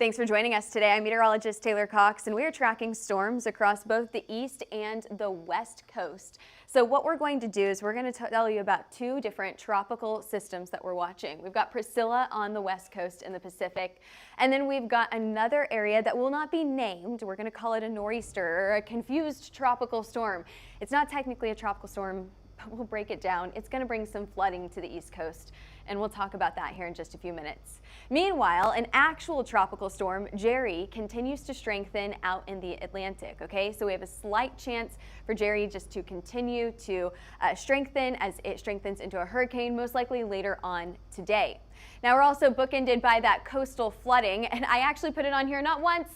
Thanks for joining us today. I'm meteorologist Taylor Cox, and we are tracking storms across both the east and the west coast. So what we're going to do is we're going to tell you about two different tropical systems that we're watching. We've got Priscilla on the west coast in the Pacific, and then we've got another area that will not be named. We're going to call it a nor'easter or a confused tropical storm. It's not technically a tropical storm, but we'll break it down. It's going to bring some flooding to the east coast, and we'll talk about that here in just a few minutes. Meanwhile, an actual tropical storm, Jerry, continues to strengthen out in the Atlantic, okay? So we have a slight chance for Jerry just to continue to strengthen as it strengthens into a hurricane, most likely later on today. Now we're also bookended by that coastal flooding, and I actually put it on here not once,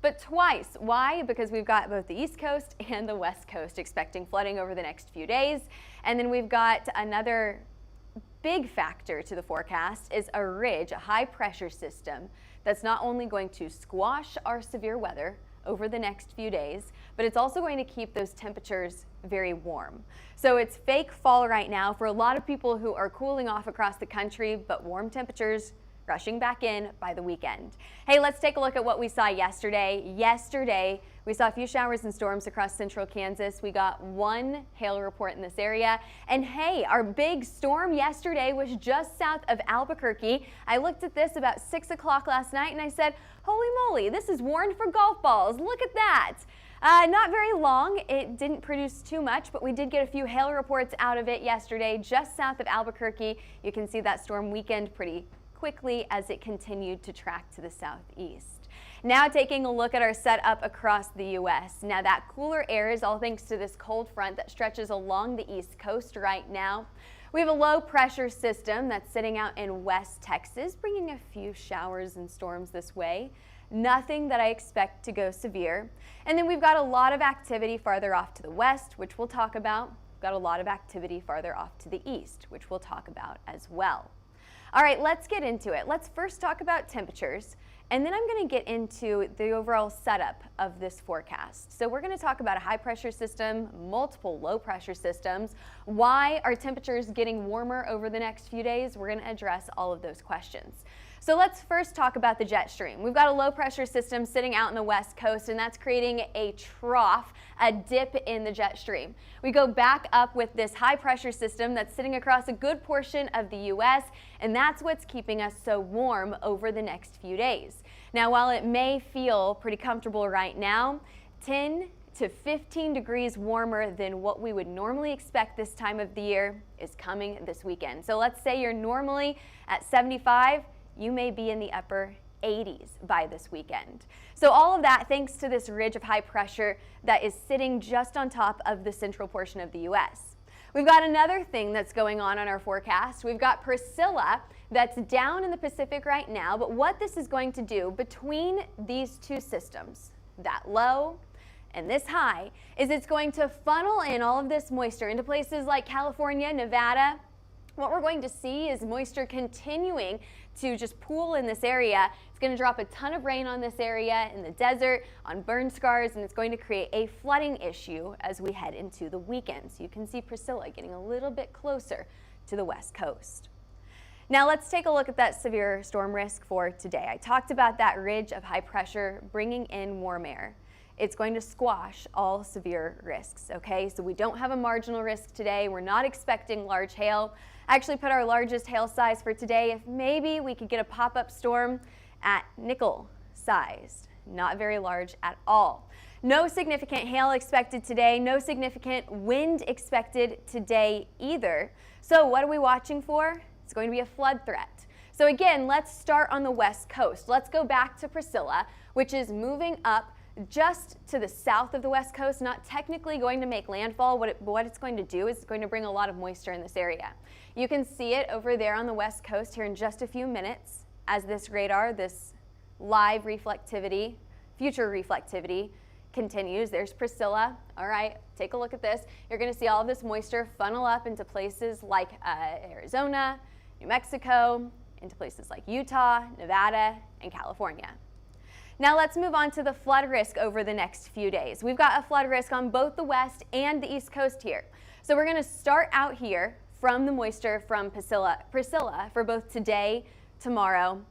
but twice. Why? Because we've got both the East Coast and the West Coast expecting flooding over the next few days. And then we've got another big factor to the forecast is a ridge, a high pressure system that's not only going to squash our severe weather over the next few days, but it's also going to keep those temperatures very warm. So it's fake fall right now for a lot of people who are cooling off across the country, but warm temperatures rushing back in by the weekend. Hey, let's take a look at what we saw yesterday. Yesterday, we saw a few showers and storms across central Kansas. We got one hail report in this area. And hey, our big storm yesterday was just south of Albuquerque. I looked at this about 6 o'clock last night and I said, holy moly, this is warned for golf balls. Look at that. Not very long. It didn't produce too much, but we did get a few hail reports out of it yesterday just south of Albuquerque. You can see that storm weakened pretty quickly as it continued to track to the southeast. Now taking a look at our setup across the U.S. Now that cooler air is all thanks to this cold front that stretches along the east coast right now. We have a low pressure system that's sitting out in West Texas, bringing a few showers and storms this way. Nothing that I expect to go severe. And then we've got a lot of activity farther off to the west, which we'll talk about. We've got a lot of activity farther off to the east, which we'll talk about as well. All right, let's get into it. Let's first talk about temperatures, and then I'm going to get into the overall setup of this forecast. So we're going to talk about a high pressure system, multiple low pressure systems, why are temperatures getting warmer over the next few days. We're going to address all of those questions. So let's first talk about the jet stream. We've got a low pressure system sitting out in the west coast, and that's creating a trough, a dip in the jet stream. We go back up with this high pressure system that's sitting across a good portion of the U.S., and that's what's keeping us so warm over the next few days. Now, while it may feel pretty comfortable right now, 10 to 15 degrees warmer than what we would normally expect this time of the year is coming this weekend. So let's say you're normally at 75, you may be in the upper 80s by this weekend. So all of that thanks to this ridge of high pressure that is sitting just on top of the central portion of the U.S. We've got another thing that's going on our forecast. We've got Priscilla that's down in the Pacific right now, but what this is going to do between these two systems, that low and this high, is it's going to funnel in all of this moisture into places like California, Nevada. What we're going to see is moisture continuing to just pool in this area. It's going to drop a ton of rain on this area in the desert, on burn scars, and it's going to create a flooding issue as we head into the weekend. So you can see Priscilla getting a little bit closer to the west coast. Now let's take a look at that severe storm risk for today. I talked about that ridge of high pressure bringing in warm air. It's going to squash all severe risks, okay? So we don't have a marginal risk today. We're not expecting large hail. I actually put our largest hail size for today if maybe we could get a pop-up storm at nickel sized. Not very large at all. No significant hail expected today. No significant wind expected today either. So what are we watching for? It's going to be a flood threat. So again, let's start on the west coast. Let's go back to Priscilla, which is moving up just to the south of the west coast, not technically going to make landfall. What it's going to do is it's going to bring a lot of moisture in this area. You can see it over there on the west coast here in just a few minutes as this radar, this live reflectivity, future reflectivity continues. There's Priscilla. All right, take a look at this. You're going to see all of this moisture funnel up into places like Arizona, New Mexico, into places like Utah, Nevada, and California. Now let's move on to the flood risk over the next few days. We've got a flood risk on both the west and the east coast here. So we're going to start out here from the moisture from Priscilla for both today, tomorrow,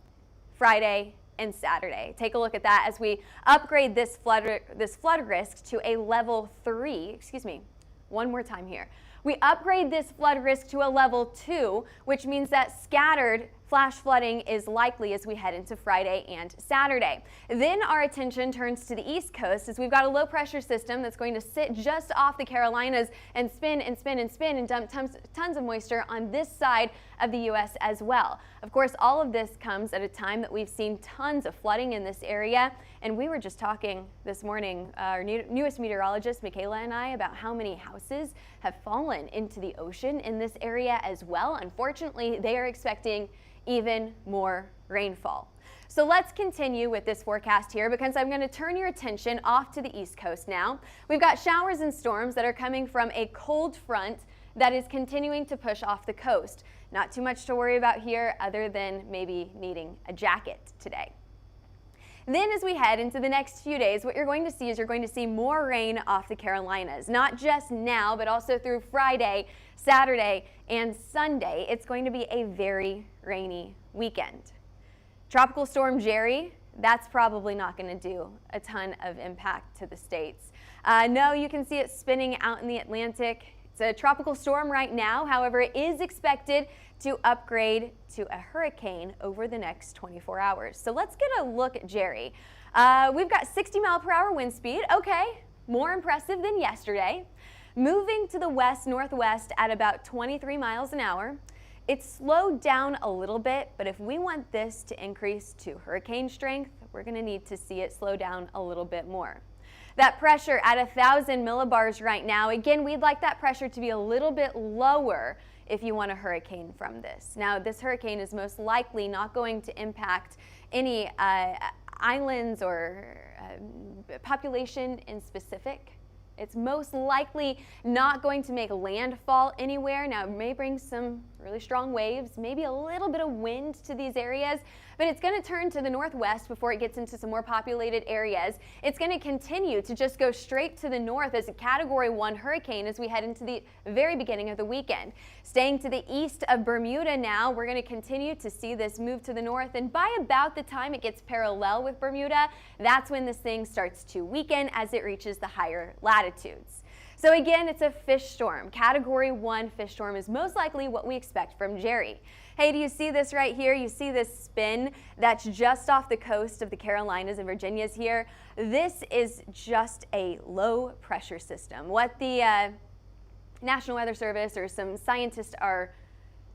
Friday, and Saturday. Take a look at that as we upgrade this flood risk to a level 3. Excuse me, one more time here. We upgrade this flood risk to a level 2, which means that scattered flash flooding is likely as we head into Friday and Saturday. Then our attention turns to the East Coast as we've got a low pressure system that's going to sit just off the Carolinas and spin and spin and spin and dump tons of moisture on this side of the U.S. as well. Of course, all of this comes at a time that we've seen tons of flooding in this area. And we were just talking this morning, our newest meteorologist, Michaela, and I, about how many houses have fallen into the ocean in this area as well. Unfortunately, they are expecting even more rainfall. So let's continue with this forecast here because I'm going to turn your attention off to the East Coast now. We've got showers and storms that are coming from a cold front that is continuing to push off the coast. Not too much to worry about here other than maybe needing a jacket today. Then as we head into the next few days, what you're going to see is you're going to see more rain off the Carolinas, not just now, but also through Friday, Saturday, and Sunday. It's going to be a very rainy weekend. Tropical Storm Jerry, that's probably not going to do a ton of impact to the states. No, you can see it spinning out in the Atlantic. It's a tropical storm right now. However, it is expected to upgrade to a hurricane over the next 24 hours. So let's get a look at Jerry. We've got 60-mile-per-hour wind speed. Okay, more impressive than yesterday. Moving to the west-northwest at about 23 miles an hour. It's slowed down a little bit, but if we want this to increase to hurricane strength, we're going to need to see it slow down a little bit more. That pressure at 1,000 millibars right now, again, we'd like that pressure to be a little bit lower if you want a hurricane from this. Now, this hurricane is most likely not going to impact any islands or population in specific. It's most likely not going to make landfall anywhere. Now, it may bring some really strong waves, maybe a little bit of wind to these areas, but it's going to turn to the northwest before it gets into some more populated areas. It's going to continue to just go straight to the north as a Category 1 hurricane as we head into the very beginning of the weekend. Staying to the east of Bermuda now, we're going to continue to see this move to the north, and by about the time it gets parallel with Bermuda, that's when this thing starts to weaken as it reaches the higher latitudes. So again, it's a fish storm. Category 1 fish storm is most likely what we expect from Jerry. Hey, do you see this right here? You see this spin that's just off the coast of the Carolinas and Virginias here? This is just a low pressure system. What the National Weather Service or some scientists are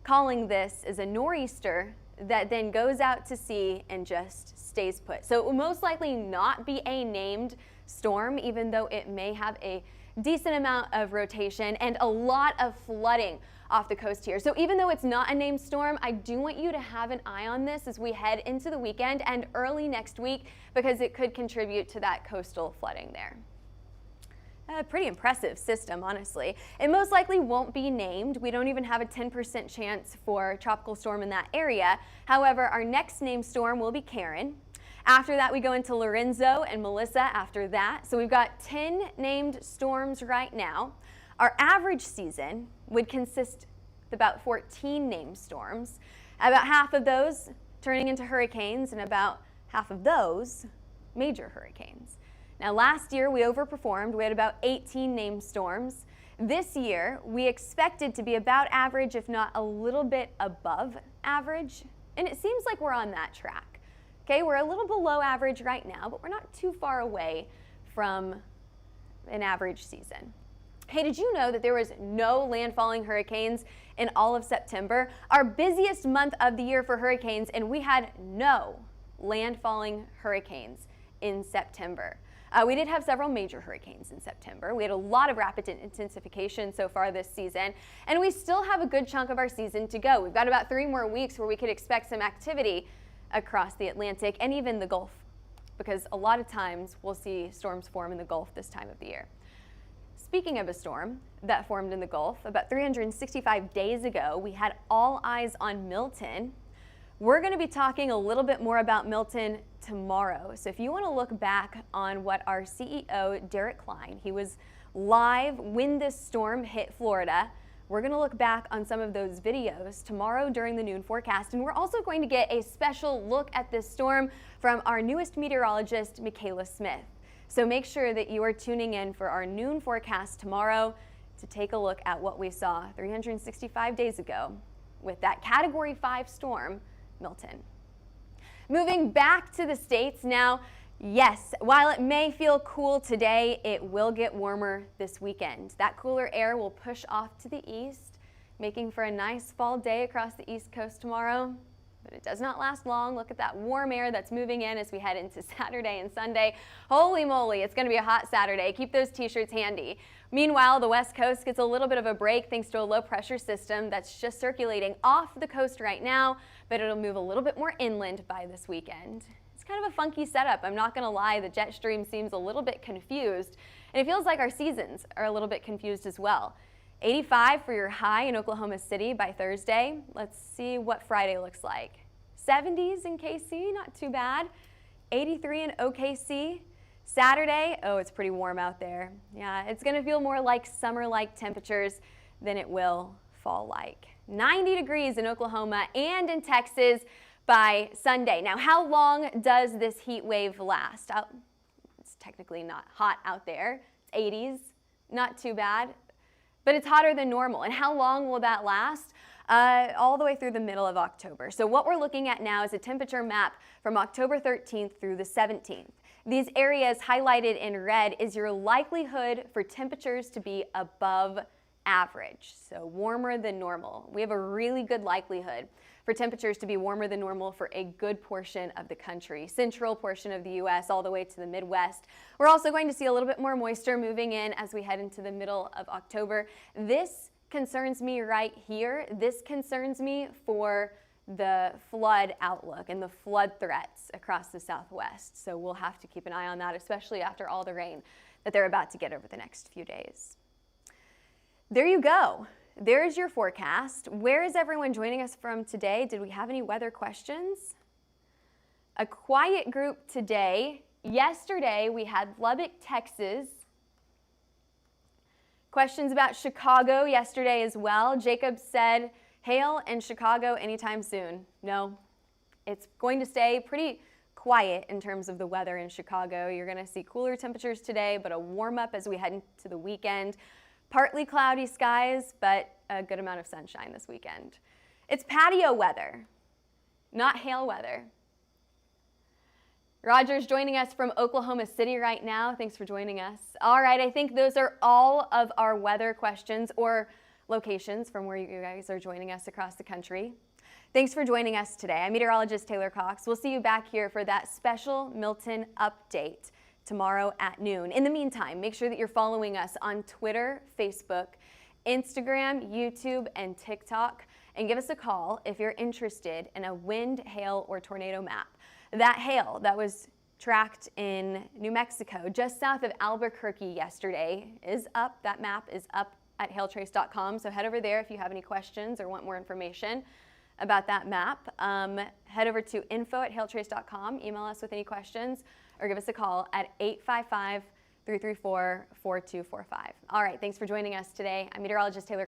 calling this is a nor'easter that then goes out to sea and just stays put. So it will most likely not be a named storm, even though it may have a decent amount of rotation and a lot of flooding off the coast here. So even though it's not a named storm, I do want you to have an eye on this as we head into the weekend and early next week because it could contribute to that coastal flooding there. A pretty impressive system, honestly. It most likely won't be named. We don't even have a 10% chance for a tropical storm in that area. However, our next named storm will be Karen. After that, we go into Lorenzo and Melissa after that. So we've got 10 named storms right now. Our average season would consist of about 14 named storms, about half of those turning into hurricanes and about half of those major hurricanes. Now, last year we overperformed. We had about 18 named storms. This year, we expected to be about average, if not a little bit above average, and it seems like we're on that track. Okay, we're a little below average right now, but we're not too far away from an average season. Hey, did you know that there was no landfalling hurricanes in all of September? Our busiest month of the year for hurricanes, and we had no landfalling hurricanes in September. We did have several major hurricanes in September. We had a lot of rapid intensification so far this season, and we still have a good chunk of our season to go. We've got about 3 more weeks where we could expect some activity across the Atlantic and even the Gulf, because a lot of times we'll see storms form in the Gulf this time of the year. Speaking of a storm that formed in the Gulf, about 365 days ago, we had all eyes on Milton. We're going to be talking a little bit more about Milton tomorrow. So if you want to look back on what our CEO, Derek Klein, he was live when this storm hit Florida We're going to look back on some of those videos tomorrow during the noon forecast, and we're also going to get a special look at this storm from our newest meteorologist, Michaela Smith. So make sure that you are tuning in for our noon forecast tomorrow to take a look at what we saw 365 days ago with that Category 5 storm, Milton. Moving back to the States now, yes, while it may feel cool today, it will get warmer this weekend. That cooler air will push off to the east, making for a nice fall day across the East Coast tomorrow. But it does not last long. Look at that warm air that's moving in as we head into Saturday and Sunday. Holy moly, it's going to be a hot Saturday. Keep those t-shirts handy. Meanwhile, the West Coast gets a little bit of a break thanks to a low pressure system that's just circulating off the coast right now, but it'll move a little bit more inland by this weekend. It's kind of a funky setup. I'm not going to lie, the jet stream seems a little bit confused, and it feels like our seasons are a little bit confused as well. 85 for your high in Oklahoma City by Thursday. Let's see what Friday looks like. 70s in KC, not too bad. 83 in OKC. Saturday, oh, it's pretty warm out there. Yeah, it's going to feel more like summer-like temperatures than it will fall-like. 90 degrees in Oklahoma and in Texas by Sunday. Now, how long does this heat wave last? It's technically not hot out there. It's 80s, not too bad. But it's hotter than normal. And how long will that last? All the way through the middle of October. So what we're looking at now is a temperature map from October 13th through the 17th. These areas highlighted in red is your likelihood for temperatures to be above average, so warmer than normal. We have a really good likelihood for temperatures to be warmer than normal for a good portion of the country, central portion of the U.S. all the way to the Midwest. We're also going to see a little bit more moisture moving in as we head into the middle of October. This concerns me right here. This concerns me for the flood outlook and the flood threats across the Southwest. So we'll have to keep an eye on that, especially after all the rain that they're about to get over the next few days. There you go. There's your forecast. Where is everyone joining us from today? Did we have any weather questions? A quiet group today. Yesterday we had Lubbock, Texas. Questions about Chicago yesterday as well. Jacob said, hail in Chicago anytime soon. No, it's going to stay pretty quiet in terms of the weather in Chicago. You're going to see cooler temperatures today, but a warm up as we head into the weekend. Partly cloudy skies, but a good amount of sunshine this weekend. It's patio weather, not hail weather. Roger's joining us from Oklahoma City right now. Thanks for joining us. All right, I think those are all of our weather questions or locations from where you guys are joining us across the country. Thanks for joining us today. I'm meteorologist Taylor Cox. We'll see you back here for that special Milton update tomorrow at noon. In the meantime, make sure that you're following us on Twitter, Facebook, Instagram, YouTube, and TikTok, and give us a call if you're interested in a wind, hail, or tornado map. That hail that was tracked in New Mexico, just south of Albuquerque yesterday, is up. That map is up at HailTrace.com, so head over there if you have any questions or want more information about that map. Head over to info@HailTrace.com, email us with any questions, or give us a call at 855-334-4245. All right, thanks for joining us today. I'm meteorologist Taylor